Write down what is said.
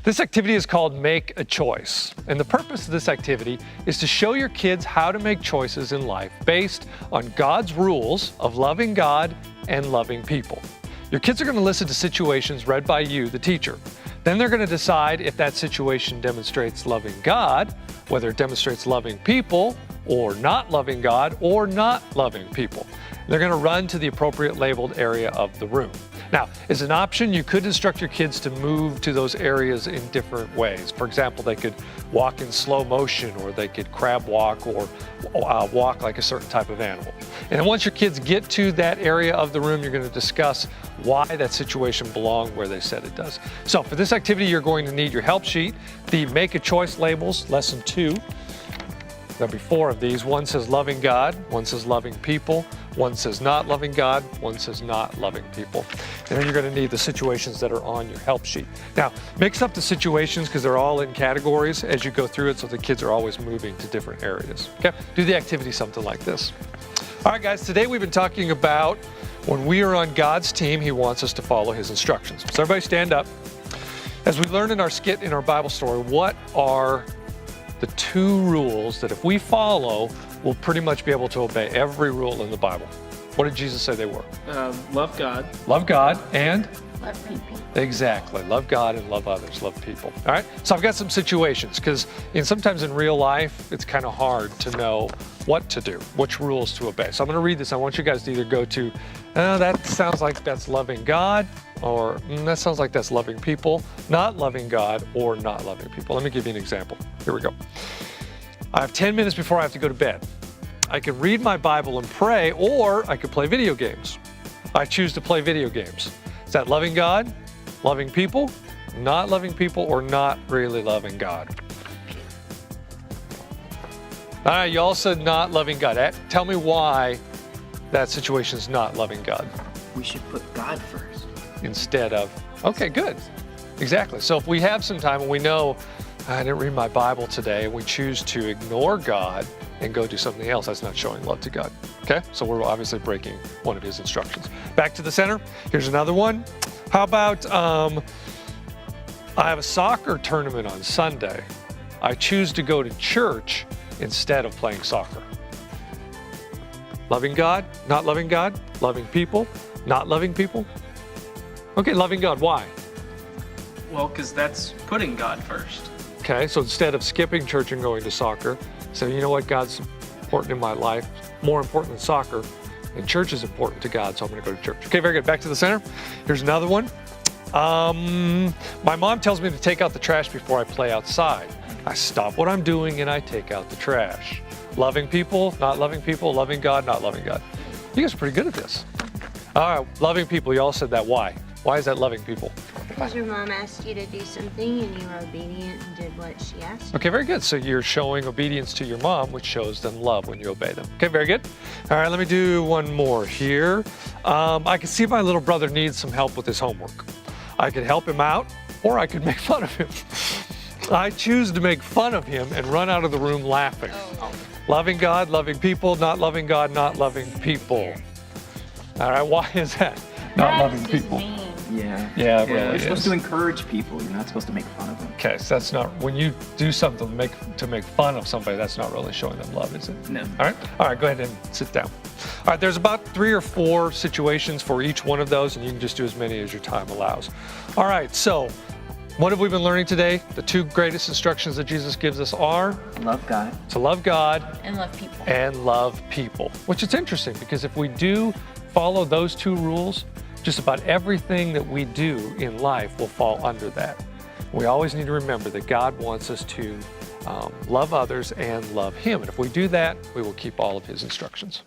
This activity is called Make a Choice, and the purpose of this activity is to show your kids how to make choices in life based on God's rules of loving God and loving people. Your kids are going to listen to situations read by you, the teacher. Then they're going to decide if that situation demonstrates loving God, whether it demonstrates loving people, or not loving God, or not loving people. They're going to run to the appropriate labeled area of the room. Now, as an option, you could instruct your kids to move to those areas in different ways. For example, they could walk in slow motion, or they could crab walk, or walk like a certain type of animal. And then once your kids get to that area of the room, you're going to discuss why that situation belonged where they said it does. So for this activity, you're going to need your help sheet, the Make a Choice labels, lesson 2. There'll be 4 of these. One says loving God, one says loving people, one says not loving God, one says not loving people. And then you're going to need the situations that are on your help sheet. Now, mix up the situations because they're all in categories as you go through it, so the kids are always moving to different areas. Okay? Do the activity something like this. All right, guys, today we've been talking about when we are on God's team, He wants us to follow His instructions. So everybody stand up. As we learned in our skit in our Bible story, what are the 2 rules that if we follow, we'll pretty much be able to obey every rule in the Bible? What did Jesus say they were? Love God. Love God and? Love people. Exactly. Love God and love others, love people. All right? So I've got some situations because sometimes in real life, it's kind of hard to know what to do, which rules to obey. So I'm going to read this. I want you guys to either go to, that sounds like that's loving God, or that sounds like that's loving people, not loving God, or not loving people. Let me give you an example. Here we go. I have 10 minutes before I have to go to bed. I can read my Bible and pray, or I could play video games. I choose to play video games. Is that loving God, loving people, not loving people, or not really loving God? All right, you all said not loving God. Tell me why that situation is not loving God. We should put God first. Instead of, okay, good. Exactly. So if we have some time and we know, I didn't read my Bible today, and we choose to ignore God and go do something else, that's not showing love to God. Okay? So we're obviously breaking one of His instructions. Back to the center. Here's another one. How about, I have a soccer tournament on Sunday. I choose to go to church instead of playing soccer. Loving God, not loving God, loving people, not loving people. Okay, loving God, why? Well, because that's putting God first. Okay, so instead of skipping church and going to soccer, say, you know what, God's important in my life, more important than soccer, and church is important to God, so I'm going to go to church. Okay, very good. Back to the center. Here's another one. My mom tells me to take out the trash before I play outside. I stop what I'm doing and I take out the trash. Loving people, not loving people, loving God, not loving God. You guys are pretty good at this. All right, loving people, you all said that. Why? Why is that loving people? Because your mom asked you to do something and you were obedient and did what she asked. Okay, very good. So you're showing obedience to your mom, which shows them love when you obey them. Okay, very good. All right, let me do one more here. I can see my little brother needs some help with his homework. I could help him out, or I could make fun of him. I choose to make fun of him and run out of the room laughing. Oh. Loving God, loving people, not loving God, not loving people. All right, why is that? Not loving people. Yeah. Yeah, it really You're is. supposed to encourage people. You're not supposed to make fun of them. Okay, so that's not, when you do something to make fun of somebody, that's not really showing them love, is it? No. All right, go ahead and sit down. All right, there's about 3 or 4 situations for each one of those, and you can just do as many as your time allows. All right, so what have we been learning today? The 2 greatest instructions that Jesus gives us are? Love God. To love God. And love people. And love people. Which is interesting, because if we do follow those 2 rules, just about everything that we do in life will fall under that. We always need to remember that God wants us to love others and love Him. And if we do that, we will keep all of His instructions.